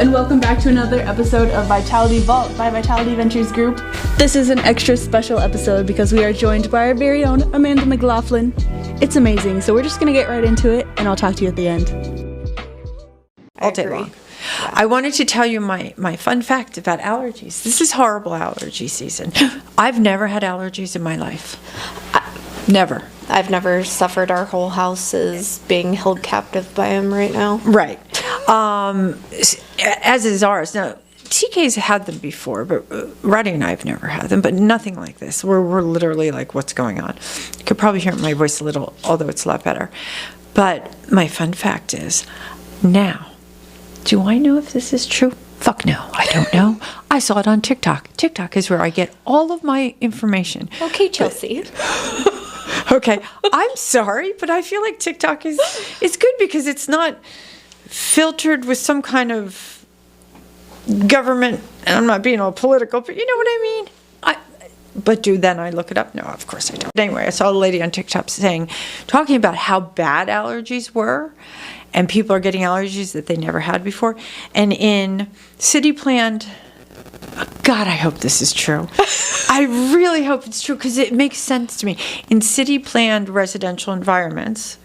and welcome back to another episode of Vitality Vault by Vitality Ventures Group. This is an extra special episode because we are joined by our very own Amanda McLaughlin. It's amazing, so we're just going to get right into it, and I'll talk to you at the end. All day long. Yeah. I wanted to tell you my fun fact about allergies. This is horrible allergy season. I've never had allergies in my life. Never. I've never suffered. Our whole house is being held captive by him right now. Right. As is ours. Now, TK's had them before, but Roddy and I have never had them, but nothing like this. We're literally like, what's going on? You could probably hear my voice a little, although it's a lot better. But my fun fact is, now, do I know if this is true? Fuck no, I don't know. I saw it on TikTok. TikTok is where I get all of my information. Okay, Chelsea. Okay, I'm sorry, but I feel like TikTok is good because it's not filtered with some kind of government, and I'm not being all political, but you know what I mean? But then I look it up? No, of course I don't. Anyway, I saw a lady on TikTok talking about how bad allergies were, and people are getting allergies that they never had before. And in city planned, God, I hope this is true. I really hope it's true because it makes sense to me. In city planned residential environments,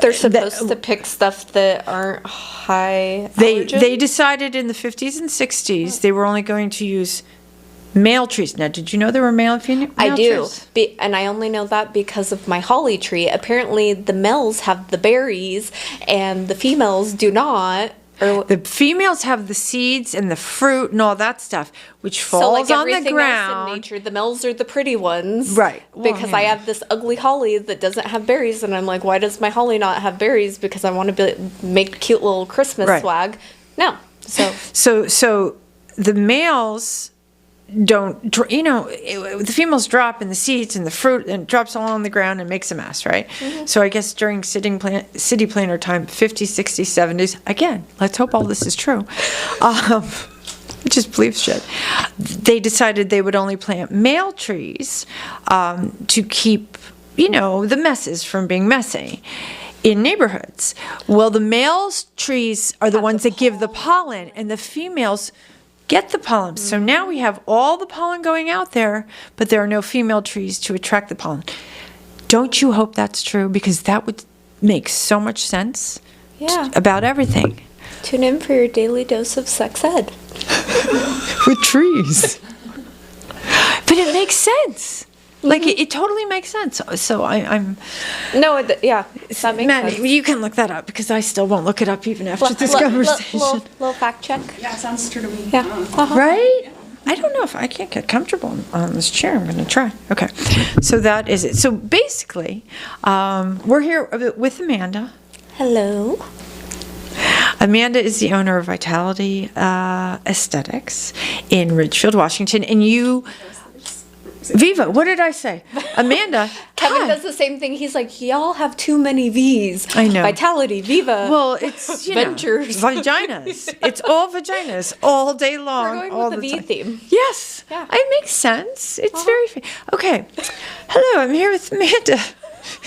they're supposed to pick stuff that aren't high allergen? They decided in the 50s and 60s they were only going to use male trees. Now, did you know there were male and female trees? I do, and I only know that because of my holly tree. Apparently, the males have the berries, and the females do not. The females have the seeds and the fruit and all that stuff, which falls on the ground. Else in nature, the males are the pretty ones, right? Because I have this ugly holly that doesn't have berries, and I'm like, why does my holly not have berries? Because I want to make cute little Christmas swag. No, so the males don't, the females drop in the seeds and the fruit and it drops all on the ground and makes a mess, right? Mm-hmm. So I guess during city planner time, 50s, 60s, 70s, again, let's hope all this is true. Just believe shit. They decided they would only plant male trees to keep, the messes from being messy in neighborhoods. Well, the males' trees are the ones that give the pollen, and the females get the pollen. So now we have all the pollen going out there, but there are no female trees to attract the pollen. Don't you hope that's true? Because that would make so much sense about everything. Tune in for your daily dose of sex ed. With trees. But it makes sense. Like, it totally makes sense. So I'm... No, that makes sense. You can look that up, because I still won't look it up even after this conversation. Little fact check. Yeah, sounds true to me. Yeah. Right? I don't know if I can't get comfortable on this chair. I'm going to try. Okay. So that is it. So basically, we're here with Amanda. Hello. Amanda is the owner of Vitality Aesthetics in Ridgefield, Washington. And you... Viva, what did I say? Amanda. Kevin does the same thing. He's like, y'all have too many V's. I know. Vitality, Viva. Well, it's Ventures. Vaginas. It's all vaginas all day long. We're going all with the V time. theme. Yes. Yeah. It makes sense. It's very okay. Hello, I'm here with Amanda,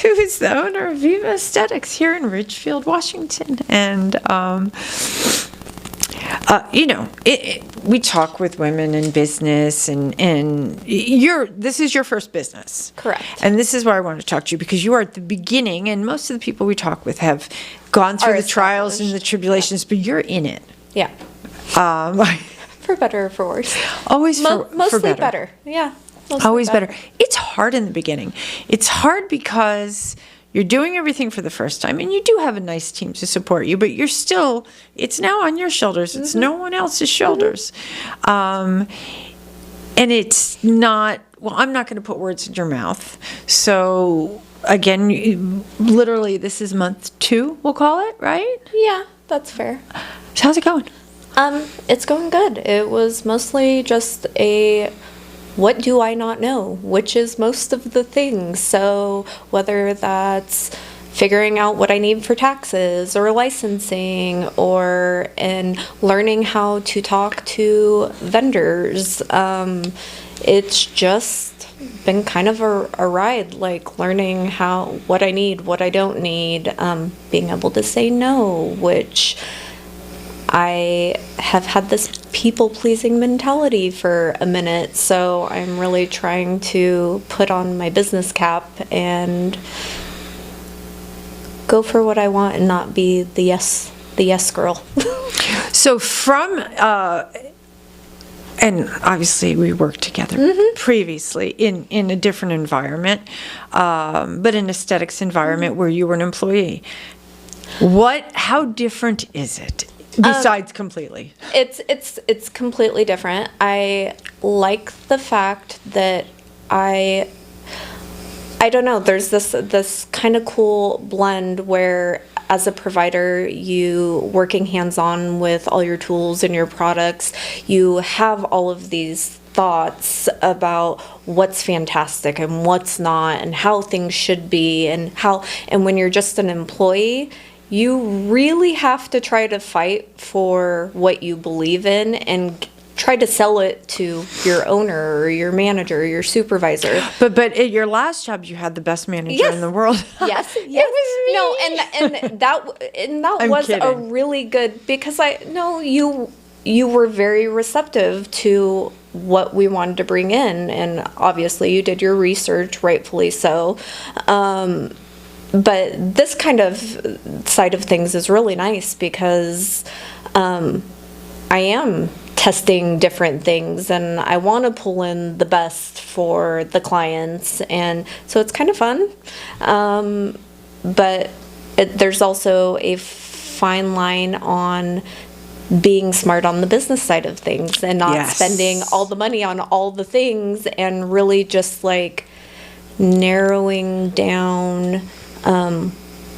who is the owner of Viva Aesthetics here in Ridgefield, Washington. And we talk with women in business, and this is your first business. Correct. And this is why I want to talk to you, because you are at the beginning, and most of the people we talk with have gone through the trials and the tribulations, but you're in it. Yeah. For better or for worse. Always mostly for better. Yeah. Always better. It's hard in the beginning. It's hard because you're doing everything for the first time, and you do have a nice team to support you, but it's now on your shoulders. It's no one else's shoulders. And it's not, I'm not going to put words in your mouth. So, again, literally, this is month 2, we'll call it, right? Yeah, that's fair. So how's it going? It's going good. It was mostly just what do I not know, which is most of the things. So whether that's figuring out what I need for taxes or licensing or in learning how to talk to vendors, it's just been kind of a ride, like learning what I need, what I don't need, being able to say no, which I have had this people-pleasing mentality for a minute, so I'm really trying to put on my business cap and go for what I want and not be the yes girl. So from, and obviously we worked together previously in a different environment, but an aesthetics environment where you were an employee. How different is it? Besides completely. It's completely different. I like the fact that I don't know, there's this kind of cool blend where as a provider, you working hands-on with all your tools and your products, you have all of these thoughts about what's fantastic and what's not and how things should be and when you're just an employee, you really have to try to fight for what you believe in and try to sell it to your owner or your manager or your supervisor. But at your last job, you had the best manager in the world. Yes, It was me. No, and that I'm was kidding. a really good, because you were very receptive to what we wanted to bring in, and obviously you did your research, rightfully so. But this kind of side of things is really nice because I am testing different things and I want to pull in the best for the clients, and so it's kind of fun. But there's also a fine line on being smart on the business side of things and not spending all the money on all the things, and really just like narrowing down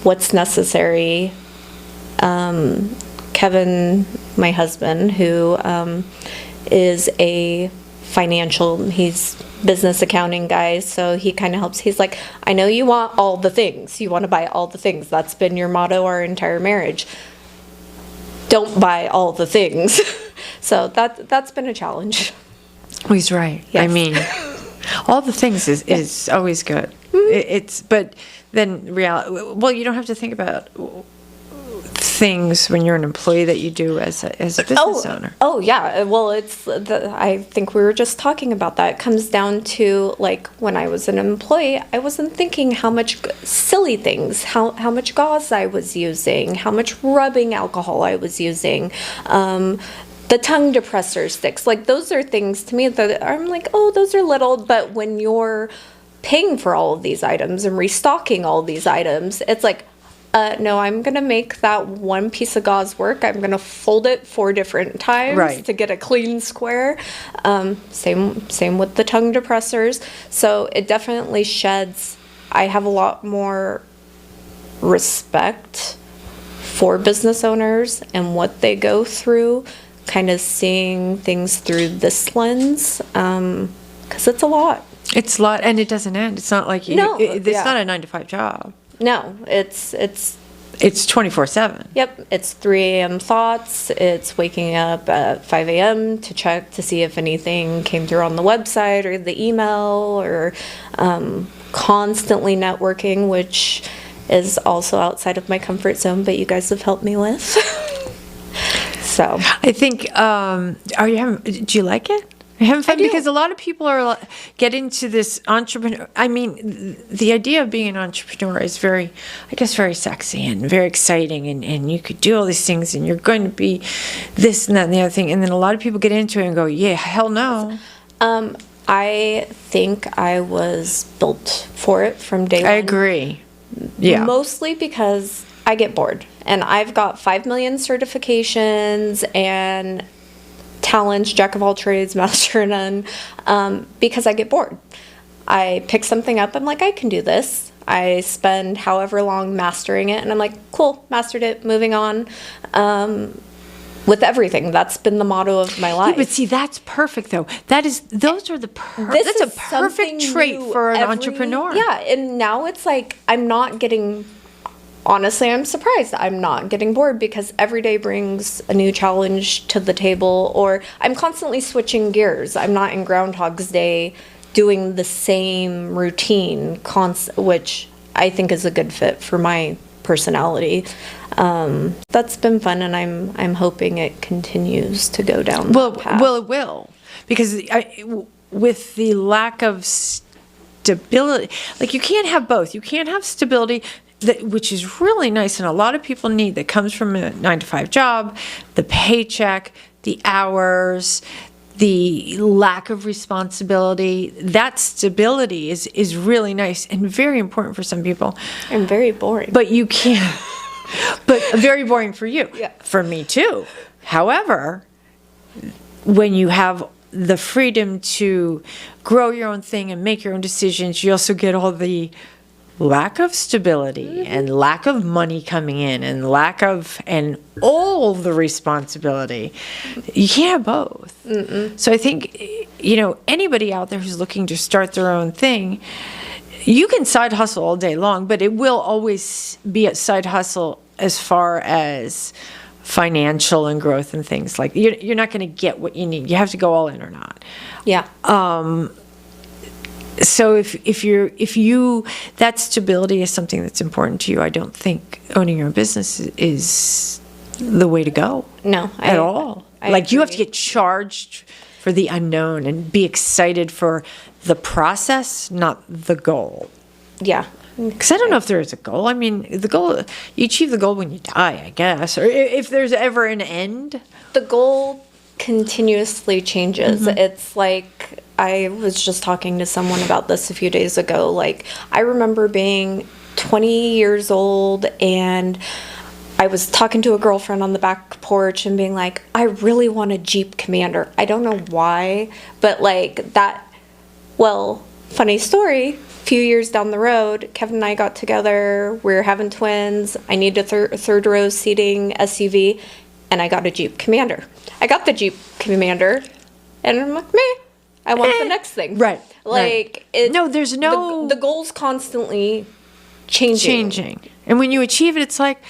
what's necessary. Kevin, my husband, who is he's business accounting guy, so he kind of helps. He's like, I know you want all the things. You want to buy all the things. That's been your motto our entire marriage. Don't buy all the things. So that's been a challenge. He's right. Yes. I mean, all the things is always good. But then reality. Well, you don't have to think about things when you're an employee that you do as a business owner. Oh yeah. Well, I think we were just talking about that. It comes down to, like, when I was an employee, I wasn't thinking how much silly things, how much gauze I was using, how much rubbing alcohol I was using, the tongue depressor sticks. Like, those are things to me that I'm like, oh, those are little, but when you're paying for all of these items and restocking all these items, it's like, no, I'm going to make that one piece of gauze work. I'm going to fold it 4 different times to get a clean square. Same with the tongue depressors. So it definitely sheds. I have a lot more respect for business owners and what they go through, kind of seeing things through this lens, because it's a lot. It's a lot, and it doesn't end. It's not like it's not a 9-to-5 job. No, it's 24/7. Yep, it's 3 a.m. thoughts. It's waking up at 5 a.m. to check to see if anything came through on the website or the email, or constantly networking, which is also outside of my comfort zone, but you guys have helped me with. So I think, do you like it? Are you having fun? Because a lot of people get into this entrepreneur. I mean, the idea of being an entrepreneur is very sexy and very exciting, and you could do all these things, and you're going to be this and that and the other thing. And then a lot of people get into it and go, yeah, hell no. I think I was built for it from day one. I agree. Yeah. Mostly because I get bored, and I've got 5 million certifications and talents, jack of all trades, master of none, because I get bored. I pick something up, I'm like, I can do this. I spend however long mastering it, and I'm like, cool, mastered it, moving on. With everything, that's been the motto of my life. Yeah, but see, that's perfect though. That's a perfect trait for an entrepreneur. Yeah, and now it's like, honestly, I'm surprised I'm not getting bored, because every day brings a new challenge to the table, or I'm constantly switching gears. I'm not in Groundhog's Day doing the same routine, which I think is a good fit for my personality. That's been fun, and I'm hoping it continues to go down that path. Well, it will, because with the lack of stability, like you can't have both. You can't have stability, which is really nice, and a lot of people need, that comes from a 9-to-5 job, the paycheck, the hours, the lack of responsibility. That stability is really nice and very important for some people. And very boring. But you can't. But very boring for you. Yeah. For me too. However, when you have the freedom to grow your own thing and make your own decisions, you also get all the lack of stability and lack of money coming in and and all the responsibility. You can't have both. So I think, anybody out there who's looking to start their own thing, you can side hustle all day long, but it will always be a side hustle as far as financial and growth and things. Like you're not going to get what you need. You have to go all in or not. Yeah. So if you that stability is something that's important to you, I don't think owning your own business is the way to go. No, at all. Like you have to get charged for the unknown and be excited for the process, not the goal. Yeah. Because I don't know if there is a goal. I mean, the goal, you achieve the goal when you die, I guess, or if there's ever an end. The goal continuously changes. It's like, I was just talking to someone about this a few days ago. Like, I remember being 20 years old, and I was talking to a girlfriend on the back porch and being like, I really want a Jeep Commander. I don't know why, but like that, well, funny story. A few years down the road, Kevin and I got together. We were having twins. I needed a third row seating SUV, and I got a Jeep Commander. I got the Jeep Commander, and I'm like, meh. I want the next thing. Right. Like, right. There's no... The goal's constantly changing. And when you achieve it, it's like,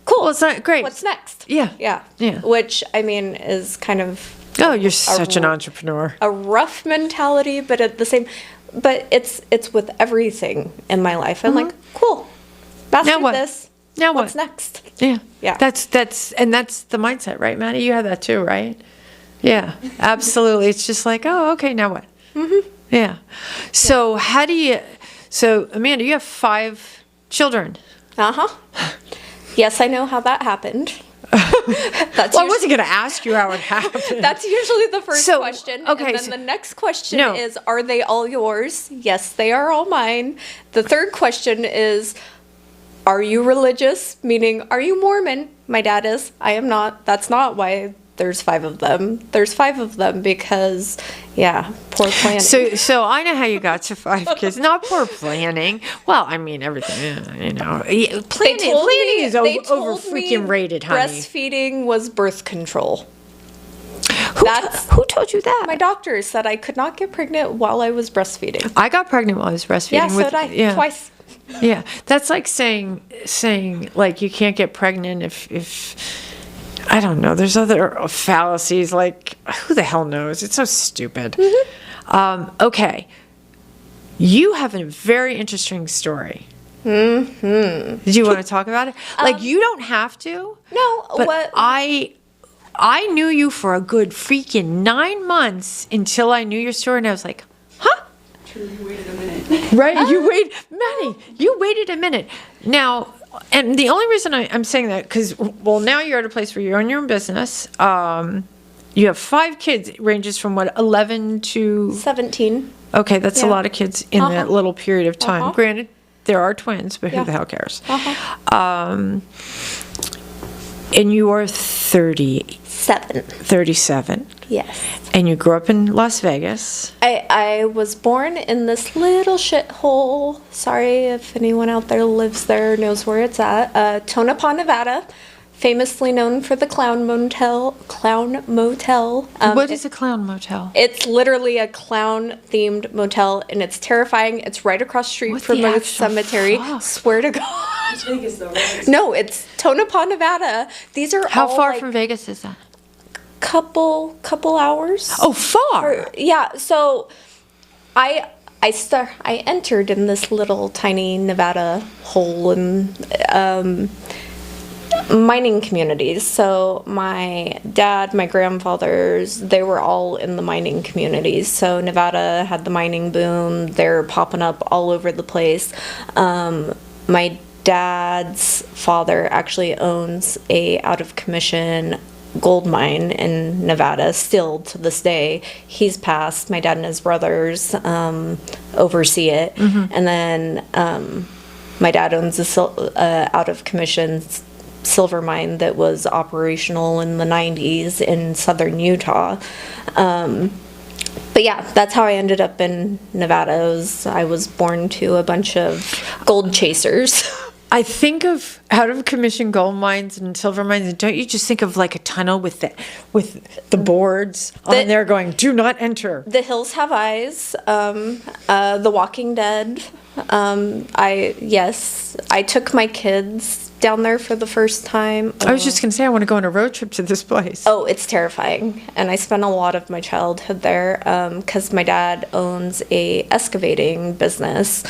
cool. Well, it's not great. What's next? Yeah. Yeah. Which, I mean, is kind of... Oh, you're such an entrepreneur. A rough mentality, but at the same... But it's with everything in my life. I'm like, cool. Mastered this. Now what? What's next? Yeah. Yeah. That's the mindset, right, Maddie? You have that too, right? Yeah, absolutely. It's just like, oh, okay, now what? Yeah. So how do you... So, Amanda, you have 5 children. Yes, I know how that happened. I wasn't going to ask you how it happened. That's usually the first question. Okay, and then the next question is, are they all yours? Yes, they are all mine. The third question is, are you religious? Meaning, are you Mormon? My dad is. I am not. That's not why there's 5 of them. There's 5 of them because, poor planning. So I know how you got to 5 kids. Not poor planning. Well, I mean, everything, Planning is over freaking rated, honey. Breastfeeding was birth control. Who told you that? My doctor said I could not get pregnant while I was breastfeeding. I got pregnant while I was breastfeeding. Yeah, so did I. Twice. Yeah, that's like saying like you can't get pregnant if I don't know. There's other fallacies. Like, who the hell knows? It's so stupid. Okay. You have a very interesting story. Did you want to talk about it? Like, you don't have to. No. But what? I knew you for a good freaking 9 months until I knew your story, and I was like, huh? True, you waited a minute. Right? Maddie, you waited a minute. Now... And the only reason I'm saying that, because, now you're at a place where you own your own business. You have 5 kids. It ranges from, 11 to... 17. Okay, that's a lot of kids in that little period of time. Granted, there are twins, but who the hell cares? And you are 37. Yes. And you grew up in Las Vegas. I was born in this little shithole. Sorry if anyone out there lives there or knows where it's at. Tonopah, Nevada. Famously known for the Clown Motel. What is a Clown Motel? It's literally a clown-themed motel, and it's terrifying. It's right across the street from the cemetery. Fuck? Swear to God. It's Vegas, though, right? No, it's Tonopah, Nevada. These are How all, far from Vegas is that? Couple hours. Oh, far. Yeah, so I I entered in this little tiny Nevada hole in mining communities. So my dad, my grandfathers, they were all in the mining communities. So Nevada had the mining boom. They're popping up all over the place. My dad's father actually owns a out of commission gold mine in Nevada still to this day. He's passed. My dad and his brothers oversee it. And then my dad owns a out of commission silver mine that was operational in the 90s in southern Utah. But yeah, that's how I ended up in Nevada. I was born to a bunch of gold chasers. I think of out of commission gold mines and silver mines, and don't you just think of like a tunnel with the boards on there going, "Do not enter." The hills have eyes. The Walking Dead. I took my kids down there for the first time. I was just going to say, I want to go on a road trip to this place. Oh, it's terrifying. And I spent a lot of my childhood there because my dad owns a excavating business.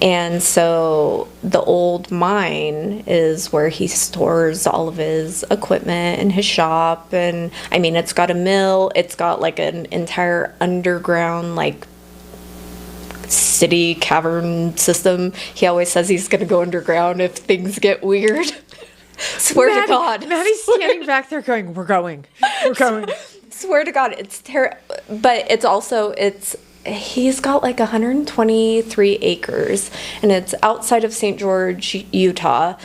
And so the old mine is where he stores all of his equipment in his shop. And I mean, it's got a mill. It's got like an entire underground, like, city cavern system. He always says he's going to go underground if things get weird. Swear to God. Maddie's standing back there going, we're going. Swear to God, it's terrible. But it's also, he's got like 123 acres, and it's outside of St. George, Utah,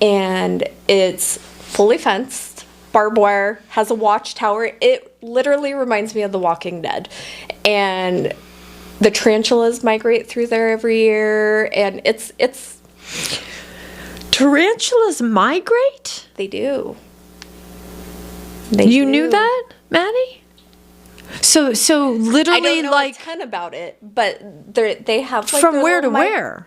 and it's fully fenced, barbed wire, has a watchtower. It literally reminds me of The Walking Dead. And the tarantulas migrate through there every year, and it's tarantulas migrate? They do. You knew that, Maddie? So literally, I don't know like, a ton about it, but they have like from where to where?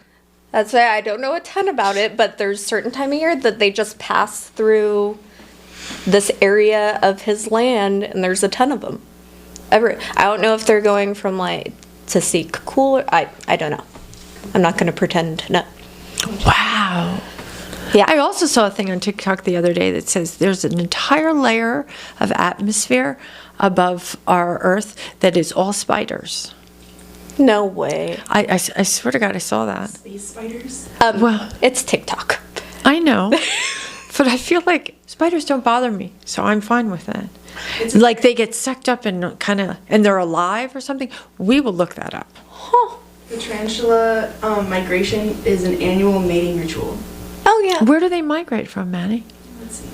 That's why I don't know a ton about it, but there's certain time of year that they just pass through this area of his land, and there's a ton of them. I don't know if they're going from like to seek cooler. I don't know. I'm not going to pretend to know. Wow. Yeah. I also saw a thing on TikTok the other day that says there's an entire layer of atmosphere above our Earth that is all spiders. No way. I swear to God, I saw that. Space spiders? Well, it's TikTok. I know. But I feel like spiders don't bother me, so I'm fine with that. Like they get sucked up and and they're alive or something. We will look that up. Huh. The tarantula migration is an annual mating ritual. Oh, yeah. Where do they migrate from, Maddie? Let's see.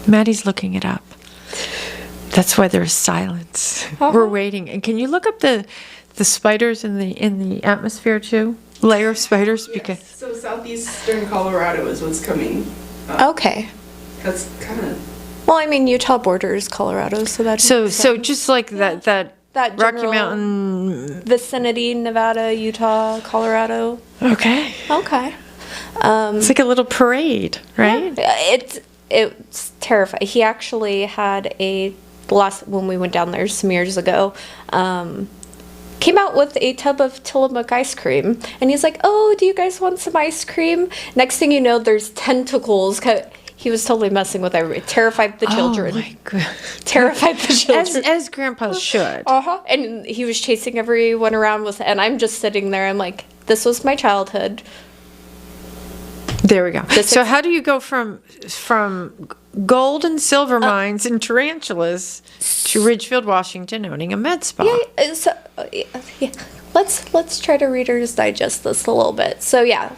Maddie's looking it up. That's why there's silence. Uh-huh. We're waiting. And can you look up the spiders in the atmosphere too? Layer of spiders? Yes. Because So southeastern Colorado is what's coming up. Okay. That's kind of... Well, I mean, Utah borders Colorado, so that so just like that that Rocky general Mountain vicinity, Nevada, Utah, Colorado. Okay. Okay. It's like a little parade, right? It's terrifying. He actually had when we went down there some years ago, came out with a tub of Tillamook ice cream, and he's like, "Oh, do you guys want some ice cream?" Next thing you know, there's tentacles. He was totally messing with everybody. Terrified the children. Oh my God. Terrified the children. As grandpas should. Uh-huh. And he was chasing everyone around and I'm just sitting there. I'm like, this was my childhood. There we go. So how do you go from gold and silver mines and tarantulas to Ridgefield, Washington, owning a med spa? Yeah. Let's try to Reader's Digest this a little bit. So yeah,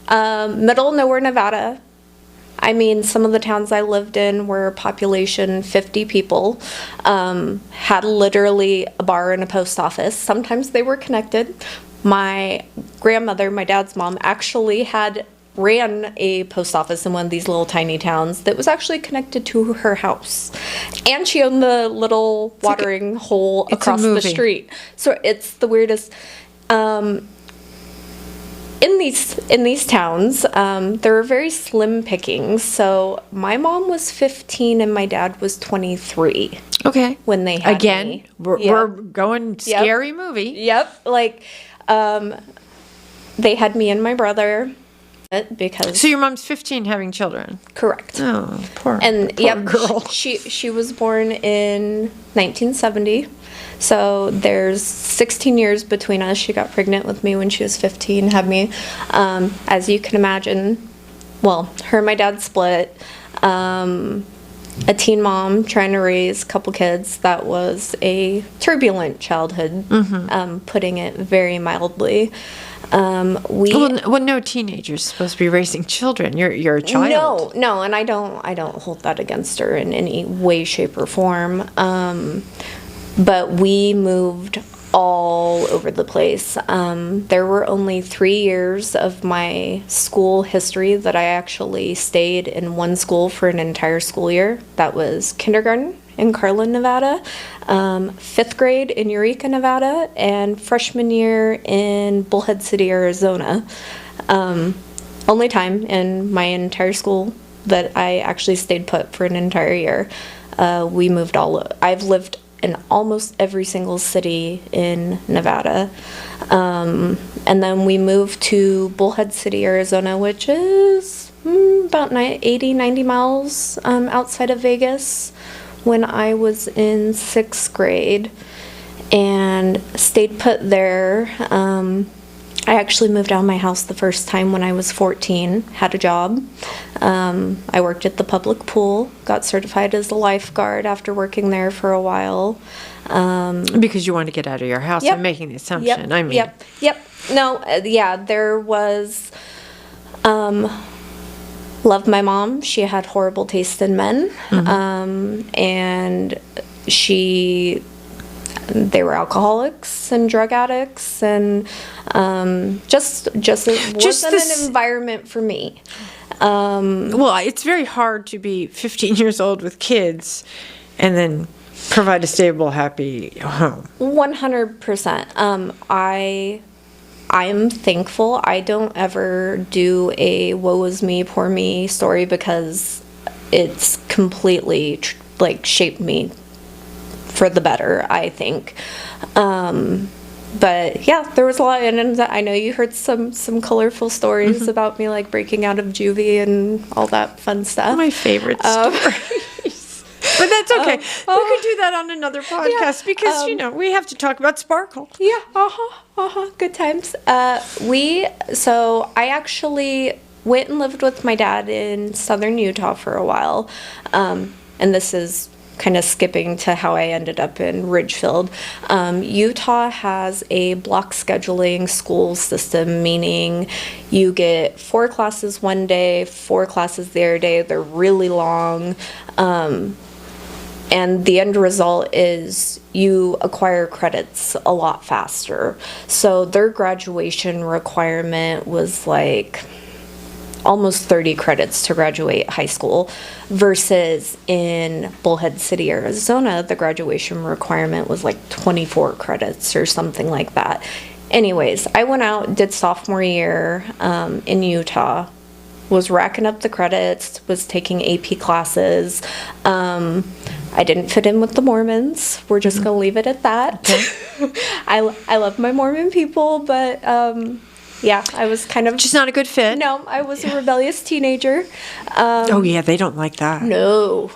middle of nowhere, Nevada. I mean, some of the towns I lived in were population 50 people, had literally a bar and a post office. Sometimes they were connected. My grandmother, my dad's mom, actually ran a post office in one of these little tiny towns that was actually connected to her house. And she owned the little watering hole across the street. So it's the weirdest. in these towns, there were very slim pickings. So my mom was 15 and my dad was 23. Okay. When they had Again, me. we're going scary movie. Yep. Like, they had me and my brother because. So your mom's 15 having children. Correct. Oh, poor girl. girl. She was born in 1970. So there's 16 years between us. She got pregnant with me when she was 15, had me. As you can imagine, well, her and my dad split. A teen mom trying to raise a couple kids. That was a turbulent childhood, putting it very mildly. Well, no teenager's supposed to be raising children. You're a child. No, and I don't hold that against her in any way, shape, or form. But we moved all over the place. There were only 3 years of my school history that I actually stayed in one school for an entire school year. That was kindergarten in Carlin, Nevada, 5th grade in Eureka, Nevada, and freshman year in Bullhead City, Arizona. Only time in my entire school that I actually stayed put for an entire year. We moved I've lived in almost every single city in Nevada. And then we moved to Bullhead City, Arizona, which is about 80, 90 miles outside of Vegas, when I was in 6th grade and stayed put there. I actually moved out of my house the first time when I was 14, had a job. I worked at the public pool, got certified as a lifeguard after working there for a while. Because you wanted to get out of your house. Yep. I'm making the assumption. Yep. No, there was... loved my mom. She had horrible taste in men. And they were alcoholics and drug addicts, and just it wasn't an environment for me. Well, it's very hard to be 15 years old with kids and then provide a stable, happy home. 100%. I'm thankful. I don't ever do a woe is me, poor me story, because it's completely shaped me for the better, I think. But yeah, there was a lot, and I know you heard some colorful stories about me, like breaking out of Juvie and all that fun stuff. My favorite stories. But that's okay. We could do that on another podcast because, we have to talk about Sparkle. Yeah, good times. So I actually went and lived with my dad in southern Utah for a while. And this is kind of skipping to how I ended up in Ridgefield. Utah has a block scheduling school system, meaning you get 4 classes one day, 4 classes the other day. They're really long. And the end result is you acquire credits a lot faster. So their graduation requirement was like almost 30 credits to graduate high school, versus in Bullhead City, Arizona, the graduation requirement was like 24 credits or something like that. Anyways, I went out, did sophomore year in Utah, was racking up the credits, was taking AP classes. I didn't fit in with the Mormons. We're just going to leave it at that. Okay. I love my Mormon people, but yeah, I was kind of... Just not a good fit? No, I was a rebellious teenager. Oh, yeah, they don't like that. No.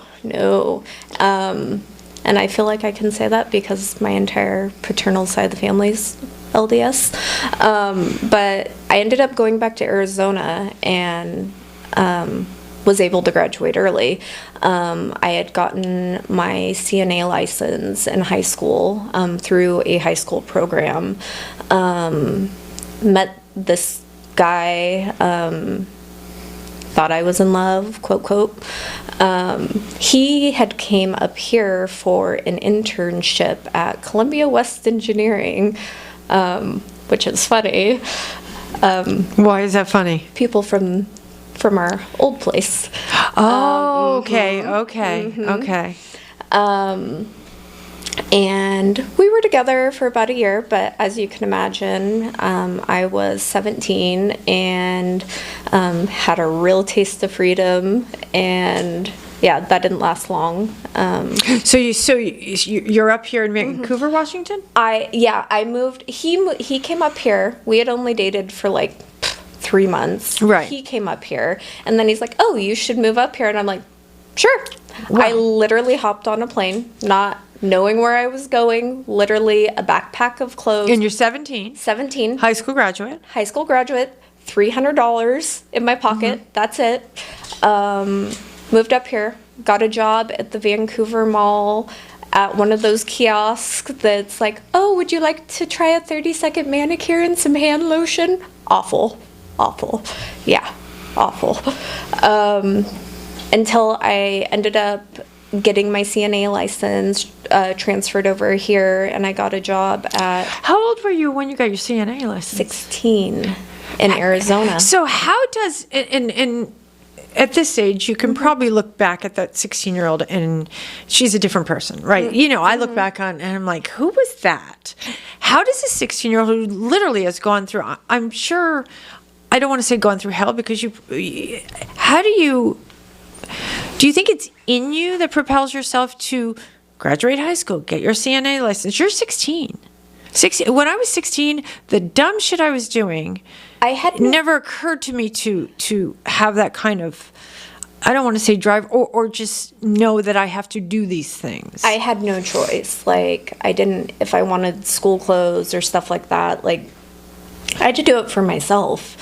And I feel like I can say that because my entire paternal side of the family's LDS. But I ended up going back to Arizona and was able to graduate early. I had gotten my CNA license in high school through a high school program. Met this guy, thought I was in love, quote, quote. He had came up here for an internship at Columbia West Engineering, which is funny. Why is that funny? People from our old place. Oh, okay. And we were together for about a year, but as you can imagine, I was 17 and had a real taste of freedom, and yeah, that didn't last long. So you're up here in Vancouver, Washington? I moved. He came up here. We had only dated for like 3 months. Right. He came up here, and then he's like, "Oh, you should move up here," and I'm like, "Sure." Wow. I literally hopped on a plane, not knowing where I was going. Literally a backpack of clothes. And you're 17. 17. High school graduate. High school graduate. $300 in my pocket. Mm-hmm. That's it. Moved up here. Got a job at the Vancouver Mall at one of those kiosks that's like, "Oh, would you like to try a 30-second manicure and some hand lotion?" Awful. Yeah, awful. Until I ended up getting my CNA license, transferred over here, and I got a job at How old were you when you got your CNA license? 16 in Arizona. So how does, and at this age, you can probably look back at that 16-year-old and she's a different person, right? You know, I look back on and I'm like, who was that? How does a 16-year-old who literally has gone through, I'm sure, I don't want to say gone through hell because how do you think it's in you that propels yourself to graduate high school, get your CNA license? You're 16. When I was 16, the dumb shit I was doing, it never occurred to me to have that kind of, I don't want to say drive, or just know that I have to do these things. I had no choice. Like, I didn't, if I wanted school clothes or stuff like that, like, I had to do it for myself.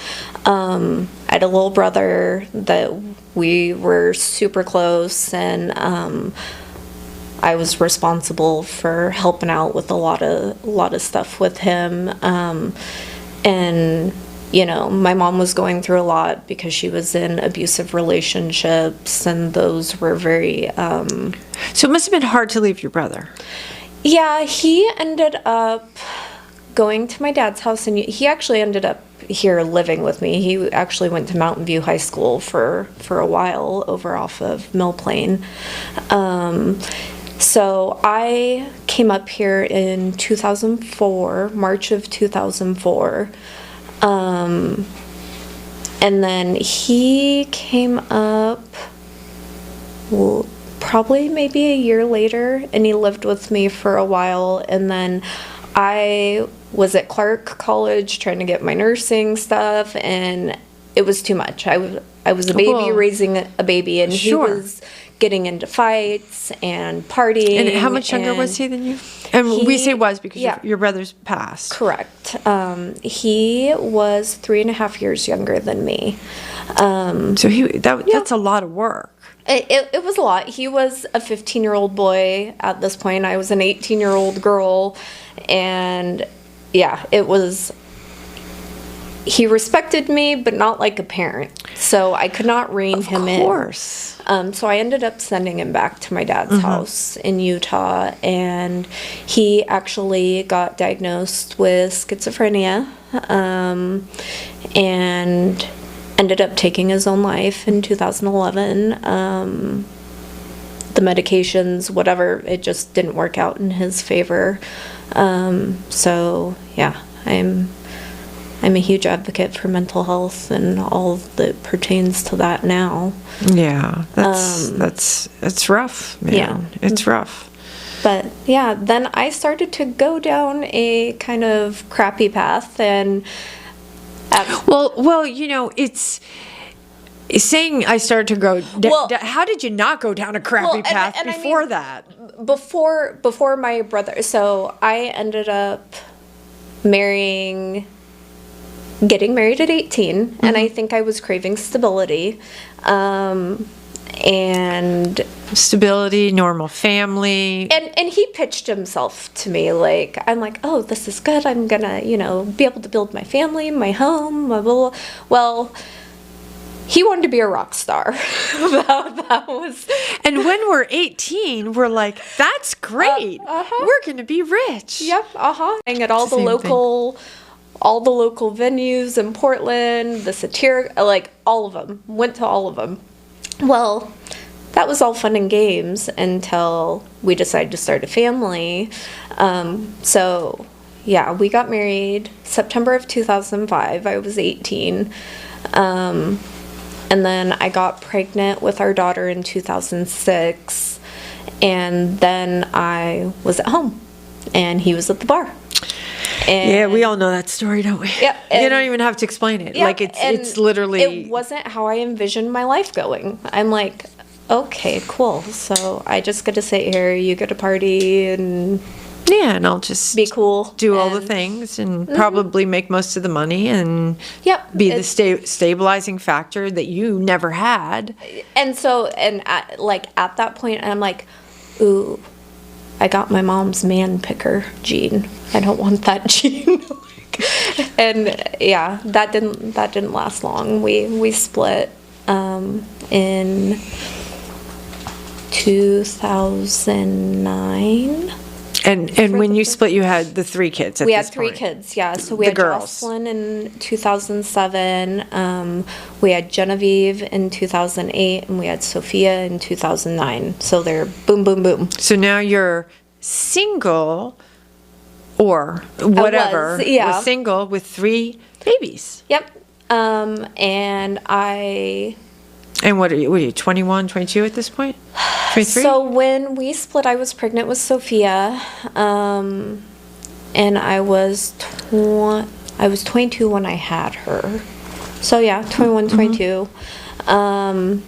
I had a little brother that we were super close, and I was responsible for helping out with a lot of stuff with him. And you know, my mom was going through a lot because she was in abusive relationships, and those were very So it must have been hard to leave your brother. Yeah, he ended up going to my dad's house, and he actually ended up here living with me. He actually went to Mountain View High School for a while over off of Mill Plain. So I came up here in 2004, March of 2004. And then he came up probably maybe a year later, and he lived with me for a while. And then I was at Clark College trying to get my nursing stuff, and it was too much. I was a baby raising a baby, and he was getting into fights and partying. And how much younger was he than you? And we say was because your brother's passed. Correct. He was 3.5 years younger than me. So that's a lot of work. It was a lot. He was a 15-year-old boy at this point. I was an 18-year-old girl, and yeah, it was. He respected me, but not like a parent. So I could not rein him in. Of course. So I ended up sending him back to my dad's house in Utah, and he actually got diagnosed with schizophrenia, and ended up taking his own life in 2011. The medications, whatever, it just didn't work out in his favor. So yeah, I'm a huge advocate for mental health and all that pertains to that now. Yeah, that's rough, man. Yeah. It's rough. But yeah, then I started to go down a kind of crappy path, and well, you know, it's saying I started to go. How did you not go down a crappy path before that? Before my brother, so I ended up getting married at 18, and I think I was craving stability. And stability, normal family. And he pitched himself to me, like, I'm like, oh, this is good. I'm gonna, be able to build my family, my home, blah, blah, blah. Well, he wanted to be a rock star. that was. And when we're 18, we're like, that's great. We're gonna be rich. Yep. And at all the local venues in Portland, the Satiric, like all of them. Went to all of them. Well, that was all fun and games until we decided to start a family. So yeah, we got married September of 2005. I was 18. And then I got pregnant with our daughter in 2006. And then I was at home and he was at the bar. And yeah, we all know that story, don't we? Yeah, you don't even have to explain it. Yeah, like it's literally. It wasn't how I envisioned my life going. I'm like, okay, cool. So I just get to sit here, you get to party, and yeah, and I'll just be cool, do all the things, and probably make most of the money, and be the stabilizing factor that you never had. And so, at that point, I'm like, ooh, I got my mom's man picker gene. I don't want that gene. And yeah, that didn't last long. We split in 2009. And when you split, you had the 3 kids. We had 3 kids, yeah. So we had girls. Jocelyn in 2007. We had Genevieve in 2008, and we had Sophia in 2009. So they're boom, boom, boom. So now you're single, or whatever. Was single with 3 babies. Yep. And I. And what are you, 21, 22 at this point? 23? So when we split, I was pregnant with Sophia, and I was 22 when I had her. So yeah, 21, 22. I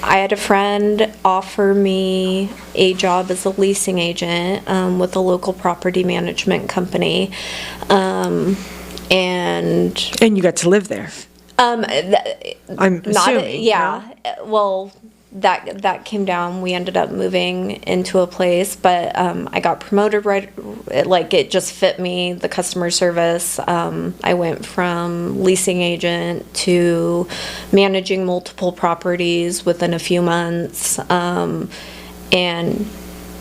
had a friend offer me a job as a leasing agent with a local property management company, and you got to live there. I'm assuming. Yeah. No? Well, that came down. We ended up moving into a place, but I got promoted it just fit me, the customer service. I went from leasing agent to managing multiple properties within a few months, and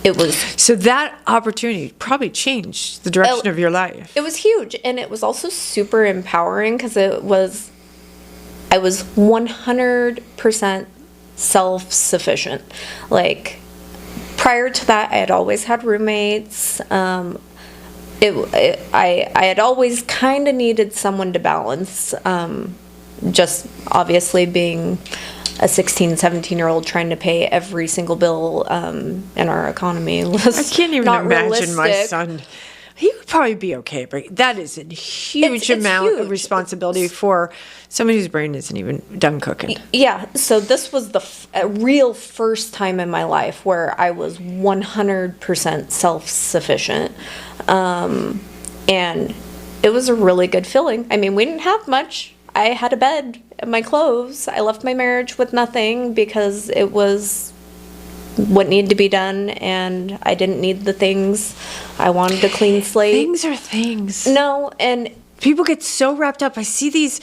it was... So that opportunity probably changed the direction of your life. It was huge, and it was also super empowering because I was 100% self-sufficient. Like, prior to that, I had always had roommates. I had always kind of needed someone to balance. Just obviously being a 16, 17-year-old trying to pay every single bill in our economy was I can't even not imagine realistic. my son. He would probably be okay, but that is a huge amount of responsibility for somebody whose brain isn't even done cooking. Yeah, so this was the real first time in my life where I was 100% self-sufficient. And it was a really good feeling. I mean, we didn't have much. I had a bed and my clothes. I left my marriage with nothing because it was what needed to be done, and I didn't need the things. I wanted a clean slate. Things are things. No, and people get so wrapped up. I see these.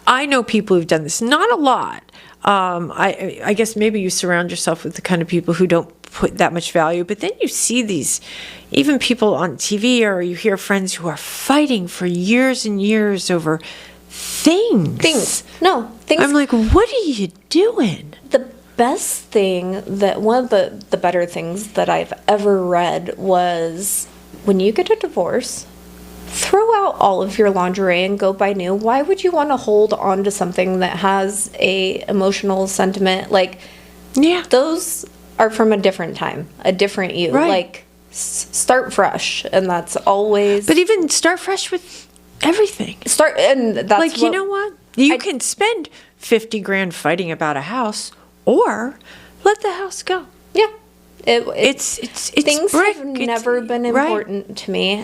I know people who've done this. Not a lot. I guess maybe you surround yourself with the kind of people who don't put that much value. But then you see these, even people on TV, or you hear friends who are fighting for years and years over things. No, things. I'm like, what are you doing? The best thing one of the better things that I've ever read was, when you get a divorce, throw out all of your lingerie and go buy new. Why would you want to hold on to something that has a emotional sentiment? Like, yeah, those are from a different time, a different you. Right. Like, start fresh, and that's always. But even start fresh with everything. And that's like, you know what? You can spend $50,000 fighting about a house, or let the house go. Yeah. It's things have never been important to me.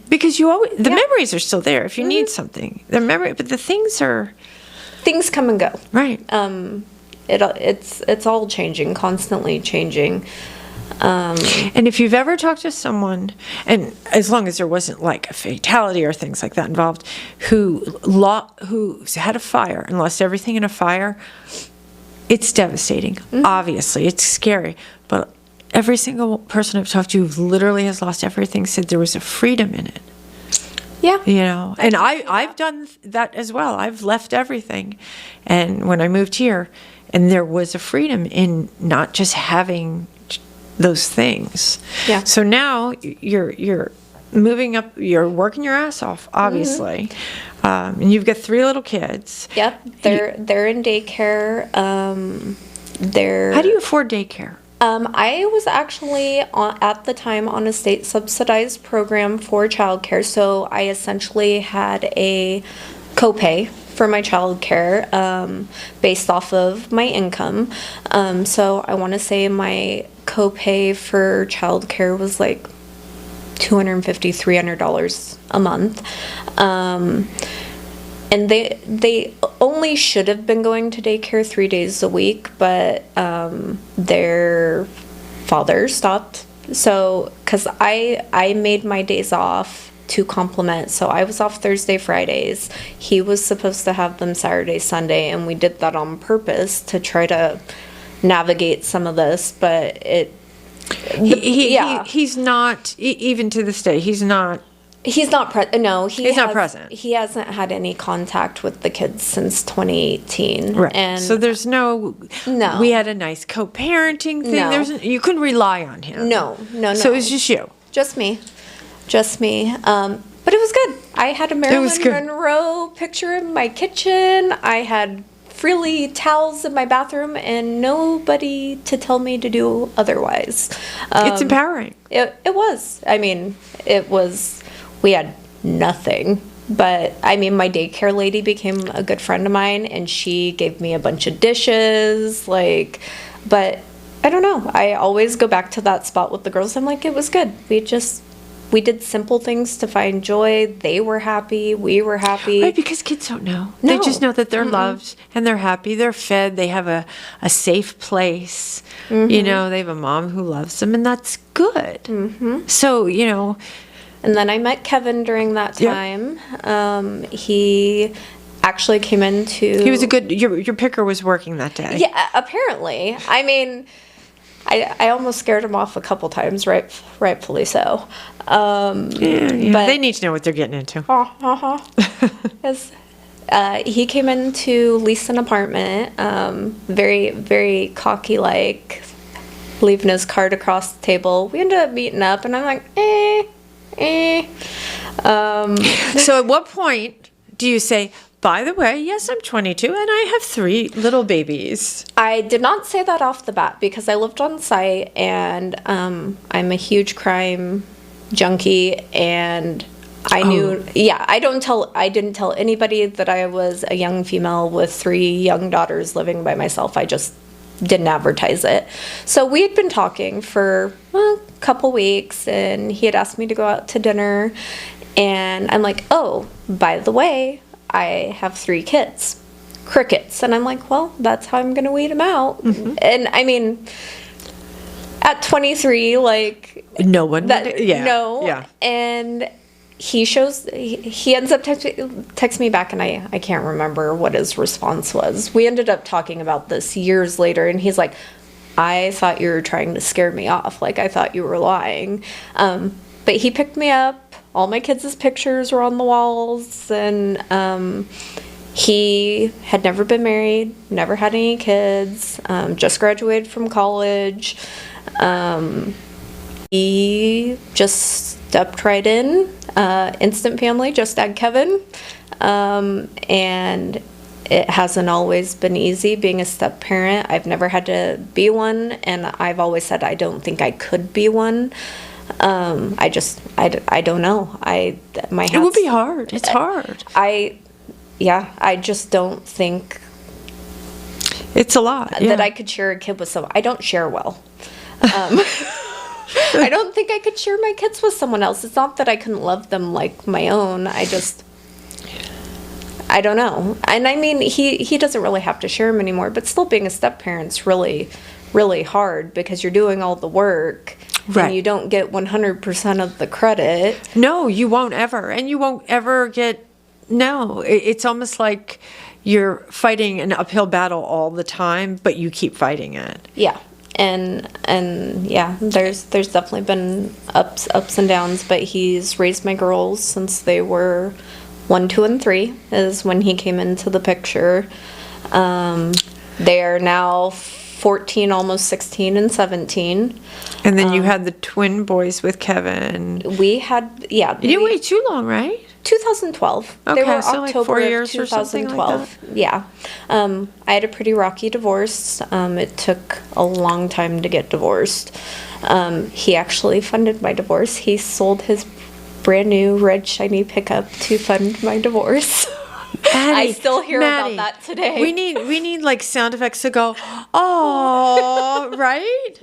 Because you always, the memories are still there if you need something. But the things come and go. Right. It's all changing, constantly changing. And if you've ever talked to someone, and as long as there wasn't like a fatality or things like that involved, who's had a fire and lost everything in a fire, it's devastating. Mm-hmm. Obviously, it's scary. But every single person I've talked to who literally has lost everything said there was a freedom in it. Yeah. You know, and I've done that as well. I've left everything. And when I moved here, And there was a freedom in not just having those things. Yeah. So now you're moving up, you're working your ass off, obviously. And you've got 3 little kids. Yep. They're in daycare. How do you afford daycare? I was actually at the time on a state subsidized program for childcare, so I essentially had a copay for my childcare based off of my income. So I want to say my copay for childcare was like $250, $300 a month. And they only should have been going to daycare 3 days a week, but their father stopped. So, because I made my days off to complement. So I was off Thursday, Fridays. He was supposed to have them Saturday, Sunday, and we did that on purpose to try to navigate some of this, but he's not, even to this day, he's not present. He hasn't had any contact with the kids since 2018. Right. And so there's no. We had a nice co-parenting thing. No. You couldn't rely on him. No. So it was just you. Just me. But it was good. I had a Marilyn Monroe picture in my kitchen. I had frilly towels in my bathroom, and nobody to tell me to do otherwise. It's empowering. It was. I mean, it was. We had nothing, but I mean, my daycare lady became a good friend of mine, and she gave me a bunch of dishes, but I don't know. I always go back to that spot with the girls. I'm like, it was good. We did simple things to find joy. They were happy. We were happy. Right, because kids don't know. No. They just know that they're loved and they're happy. They're fed. They have a safe place. You know, they have a mom who loves them, and that's good. So, you know. And then I met Kevin during that time. Yep. He actually came into... He was a good... Your picker was working that day. Yeah, apparently. I mean... I almost scared him off a couple times, rightfully so. But they need to know what they're getting into. He came in to lease an apartment, very, very cocky-like, leaving his card across the table. We ended up meeting up, and I'm like, So at what point do you say, by the way, yes, I'm 22 and I have 3 little babies? I did not say that off the bat because I lived on site, and I'm a huge crime junkie, and I knew, I didn't tell anybody that I was a young female with 3 young daughters living by myself. I just didn't advertise it. So we had been talking for a couple weeks, and he had asked me to go out to dinner, and I'm like, oh, by the way, I have 3 kids. Crickets. And I'm like, well, that's how I'm going to weed them out. And I mean, at 23, like... No one... No. Yeah. And he ends up texting me back, and I can't remember what his response was. We ended up talking about this years later, and he's like, I thought you were trying to scare me off. Like, I thought you were lying. But he picked me up. All my kids' pictures were on the walls, and he had never been married, never had any kids, just graduated from college. He just stepped right in, instant family, just had Kevin, and it hasn't always been easy being a step parent. I've never had to be one, and I've always said I don't think I could be one. I don't know. It would be hard. It's hard. I just don't think it's a lot that I could share a kid with someone. I don't share well. I don't think I could share my kids with someone else. It's not that I couldn't love them like my own. I don't know. And I mean, he doesn't really have to share them anymore, but still being a step parent's really, really hard because you're doing all the work. Right. And you don't get 100% of the credit. No, you won't ever. And you won't ever get... No, it's almost like you're fighting an uphill battle all the time, but you keep fighting it. Yeah. And yeah, there's definitely been ups and downs, but he's raised my girls since they were 1, 2, and 3 is when he came into the picture. They are now 14, almost 16 and 17. And then you had the twin boys with Kevin. We had, You didn't wait too long, right? 2012. Okay, They were so like 4 October years of or something like 2012. Yeah. I had a pretty rocky divorce. It took a long time to get divorced. He actually funded my divorce. He sold his brand new red shiny pickup to fund my divorce. I still hear about that today. We need like sound effects to go, oh, right?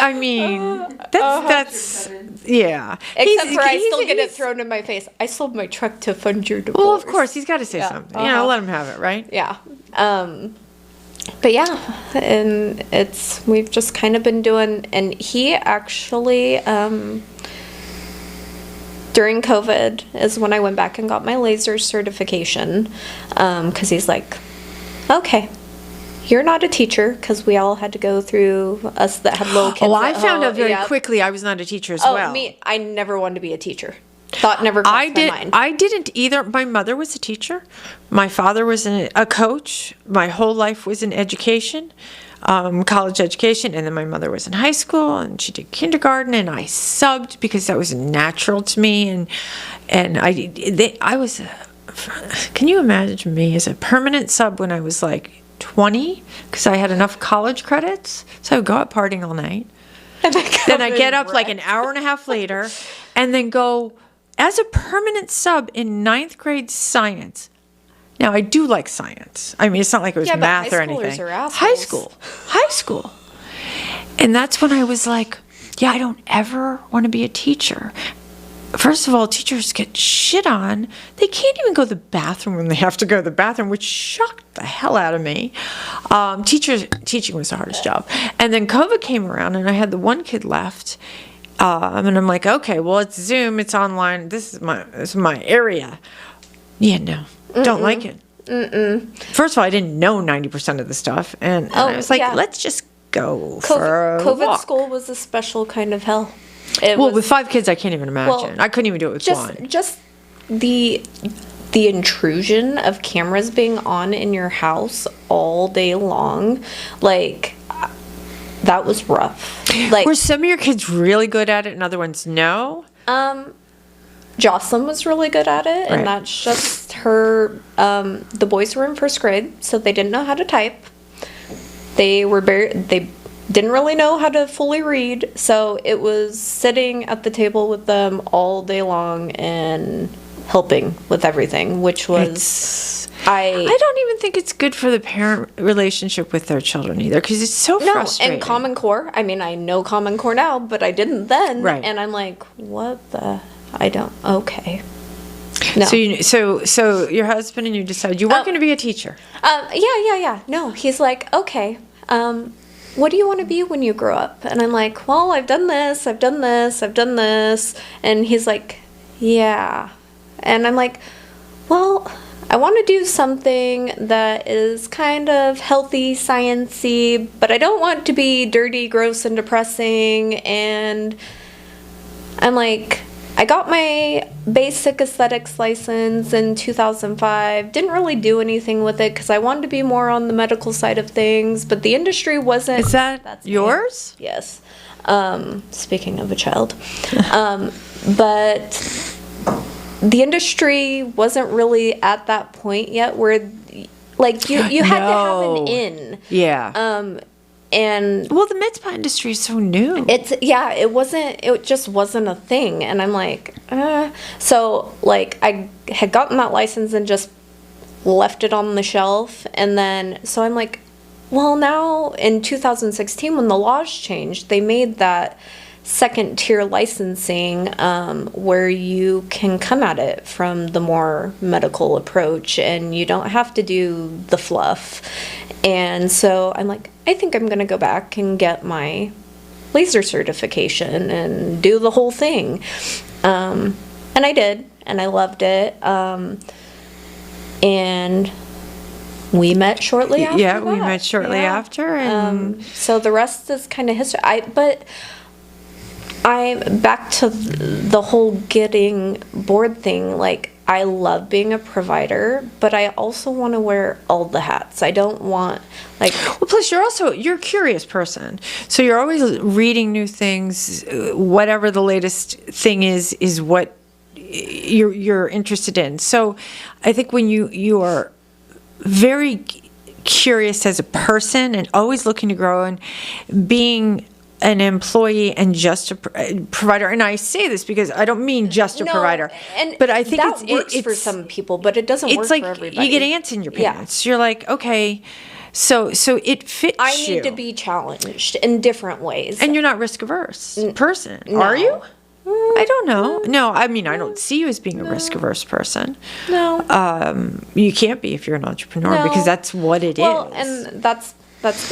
I mean, that's yeah. Except for I still get it thrown in my face. I sold my truck to fund your divorce. Well, of course, he's got to say something. Let him have it, right? Yeah. But yeah, and we've just kind of been doing, and he actually, during COVID is when I went back and got my laser certification, because he's like, okay, you're not a teacher, because we all had to go through, us that had little kids. Oh, I found out very quickly I was not a teacher as well. I never wanted to be a teacher. Thought never crossed my mind. I didn't either. My mother was a teacher. My father was a coach. My whole life was in education, college education, and then my mother was in high school, and she did kindergarten, and I subbed because that was natural to me, and I was. Can you imagine me as a permanent sub when I was like 20? Because I had enough college credits, so I would go out partying all night. Then I get up like an hour and a half later, and then go. As a permanent sub in 9th grade science. Now, I do like science. I mean, it's not like it was math or anything. High school. And that's when I was like, I don't ever want to be a teacher. First of all, teachers get shit on. They can't even go to the bathroom when they have to go to the bathroom, which shocked the hell out of me. Teaching was the hardest job. And then COVID came around, and I had the one kid left. And I'm like, okay, well, it's Zoom, it's online. This is my area. Yeah, no, don't like it. First of all, I didn't know 90% of the stuff, and I was like, let's just go for a COVID walk. school was a special kind of hell. With 5 kids, I can't even imagine. I couldn't even do it with one. Just the intrusion of cameras being on in your house all day long, like. That was rough. Like, were some of your kids really good at it and other ones no? Jocelyn was really good at it, and that's just her. The boys were in 1st grade, so they didn't know how to type. They didn't really know how to fully read, so it was sitting at the table with them all day long and helping with everything, which was. I don't even think it's good for the parent relationship with their children either, because it's so frustrating. And Common Core. I mean, I know Common Core now, but I didn't then. Right. And I'm like, what the? I don't. Okay. No. So your husband and you decided you weren't going to be a teacher. Yeah. No, he's like, okay. What do you want to be when you grow up? And I'm like, well, I've done this. And he's like, yeah. And I'm like, well. I want to do something that is kind of healthy, sciencey, but I don't want to be dirty, gross, and depressing. And I'm like, I got my basic aesthetics license in 2005. Didn't really do anything with it because I wanted to be more on the medical side of things, but the industry wasn't. Is that's yours? Me. Yes. Speaking of a child. But the industry wasn't really at that point yet where, like, you had to have an in. Yeah. And well, the medspa industry is so new. It just wasn't a thing. And I'm like, so like I had gotten that license and just left it on the shelf. And then, so I'm like, well, now in 2016, when the laws changed, they made that 2nd tier licensing where you can come at it from the more medical approach and you don't have to do the fluff. And so I'm like, I think I'm going to go back and get my laser certification and do the whole thing. And I did, and I loved it. And we met shortly after. Yeah, we met shortly after. And so the rest is kind of history. But I'm back to the whole getting bored thing. Like, I love being a provider, but I also want to wear all the hats. I don't want, like... Well, plus you're a curious person. So you're always reading new things. Whatever the latest thing is what you're interested in. So I think when you are very curious as a person and always looking to grow, and being an employee and just a provider, and I say this because I don't mean just a provider, but I think that works for some people, but it doesn't work like for everybody. You get ants in your pants. You're like, okay, so it fits I you. need to be challenged in different ways. And you're not risk averse person, are you? I don't know. No, I mean, I don't see you as being a risk averse person. No. You can't be if you're an entrepreneur, because that's what it is. Well, and that's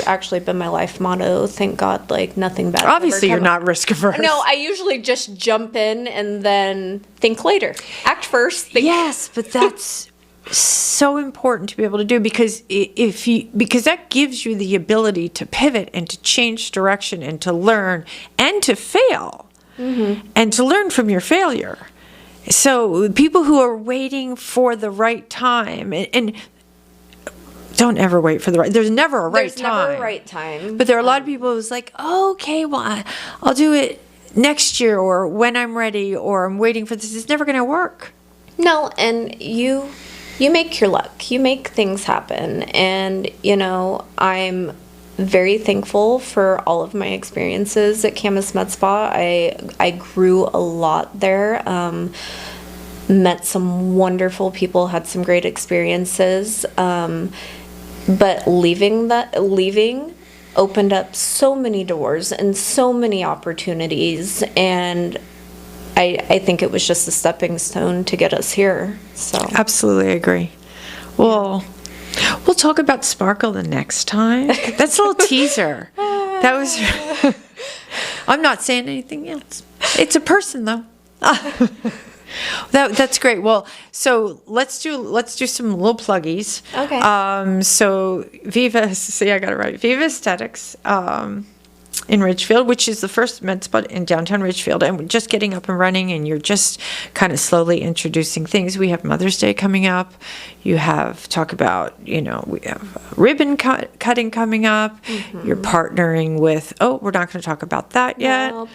actually been my life motto. Thank God, like nothing bad. Obviously, you're not risk averse. No, I usually just jump in and then think later. Act first. Think. Yes, but that's so important to be able to do, because because that gives you the ability to pivot and to change direction and to learn and to fail, and to learn from your failure. So people who are waiting for the right time, and don't ever wait for the right. There's never a right time. There's never a right time. But there are a lot of people who's like, oh, okay, well, I'll do it next year, or when I'm ready, or I'm waiting for this. It's never going to work. No, and you make your luck. You make things happen. And, I'm very thankful for all of my experiences at Camas Med Spa. I grew a lot there. Met some wonderful people, had some great experiences. But leaving opened up so many doors and so many opportunities, and I think it was just a stepping stone to get us here. So absolutely agree. Well, we'll talk about Sparkle the next time. That's a little teaser. That was. I'm not saying anything else. It's a person, though. That's great. Well, so let's do some little pluggies. Okay. So Viva, see, I got it right. Viva Aesthetics, in Ridgefield, which is the first med spa in downtown Ridgefield, and we're just getting up and running, and you're just kind of slowly introducing things. We have Mother's Day coming up. You have talk about, we have ribbon cutting coming up. You're partnering with, we're not going to talk about that yet. Nope.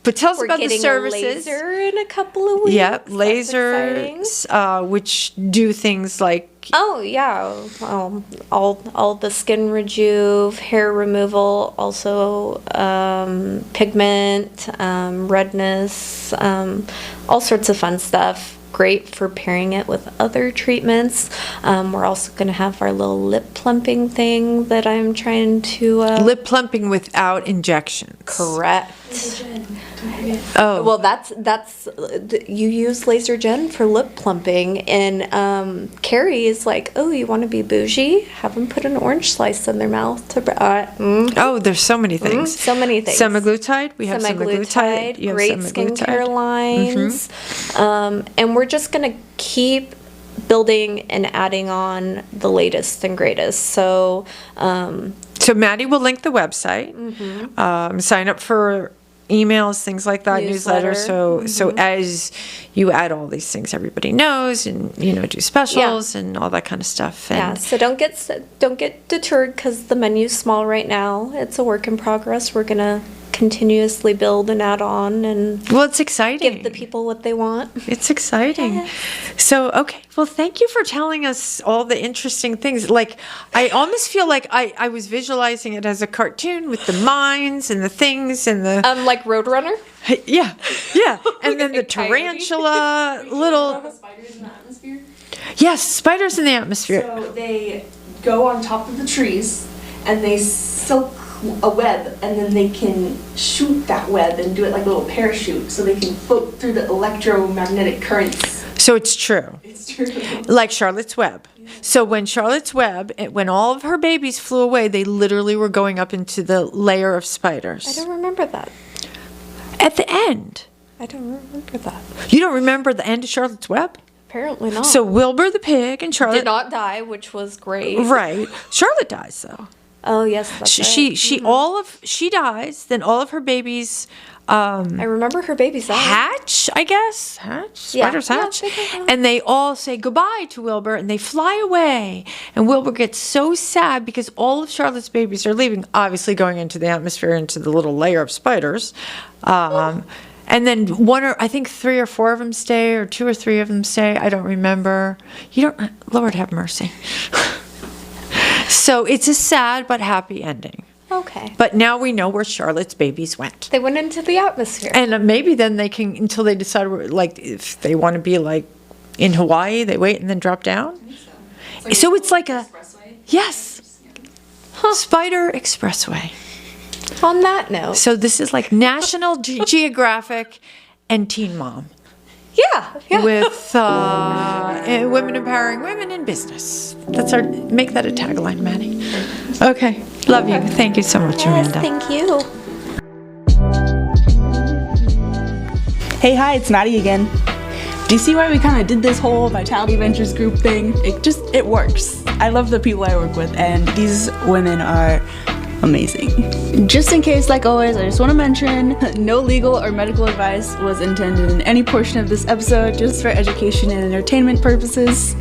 But tell us about the services. We're getting a laser in a couple of weeks. Yep, lasers, which do things like. Oh yeah, all the skin rejuve, hair removal, also pigment, redness, all sorts of fun stuff. Great for pairing it with other treatments. We're also going to have our little lip plumping thing that I'm trying to... lip plumping without injections. Correct. Oh. Well, that's you use laser gen for lip plumping, and Carrie is like, oh, you want to be bougie? Have them put an orange slice in their mouth to. Oh, there's so many things. So many things. Semaglutide. We have semaglutide. You have great skincare lines, and we're just gonna keep building and adding on the latest and greatest. So Maddie will link the website. Sign up for emails, things like that, newsletter. So as you add all these things, everybody knows, and do specials and all that kind of stuff. And so don't get deterred because the menu's small right now. It's a work in progress. We're gonna continuously build and add on, and it's exciting. Give the people what they want. It's exciting. So, okay. Well, thank you for telling us all the interesting things. Like, I almost feel like I was visualizing it as a cartoon with the mines and the things and the... like Roadrunner? Yeah. And then the tarantula, little... The spiders in the atmosphere? Yes, spiders in the atmosphere. So they go on top of the trees and they silk a web, and then they can shoot that web and do it like a little parachute so they can float through the electromagnetic currents. So it's true. It's true. Like Charlotte's Web. Yeah. So when Charlotte's Web, when all of her babies flew away, they literally were going up into the layer of spiders. I don't remember that. At the end. I don't remember that. You don't remember the end of Charlotte's Web? Apparently not. So Wilbur the pig and Charlotte... did not die, which was great. Right. Charlotte dies, though. Oh yes, that's she right. she dies. Then all of her babies I remember her babies out. Hatch, I guess. Hatch? Yeah. Spiders Yeah, hatch. they can hatch. And they all say goodbye to Wilbur and they fly away. And Wilbur gets so sad because all of Charlotte's babies are leaving, obviously going into the atmosphere, into the little layer of spiders. And then I think 3 or 4 of them stay, or 2 or 3 of them stay. I don't remember. Lord have mercy. So it's a sad but happy ending. Okay. But now we know where Charlotte's babies went. They went into the atmosphere. And maybe then they can, until they decide, like, if they want to be like in Hawaii, they wait and then drop down. So it's like a expressway. Yes. Spider Expressway. On that note. So this is like National Geographic and Teen Mom. Yeah. With women empowering women in business. Make that a tagline, Maddie. Okay. Love you. Thank you so much, Yes, Amanda. thank you. Hey, hi, it's Maddie again. Do you see why we kind of did this whole Vitality Ventures group thing? It works. I love the people I work with, and these women are amazing. Just in case, like always, I just want to mention no legal or medical advice was intended in any portion of this episode, just for education and entertainment purposes.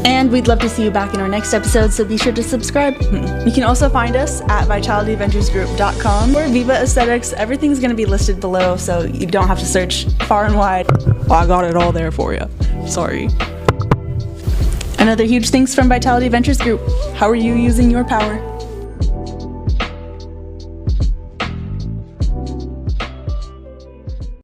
And we'd love to see you back in our next episode, so be sure to subscribe. You can also find us at vitalityventuresgroup.com or Viva Aesthetics. Everything's going to be listed below, so you don't have to search far and wide. Well, I got it all there for you. Sorry. Another huge thanks from Vitality Ventures Group. How are you using your power?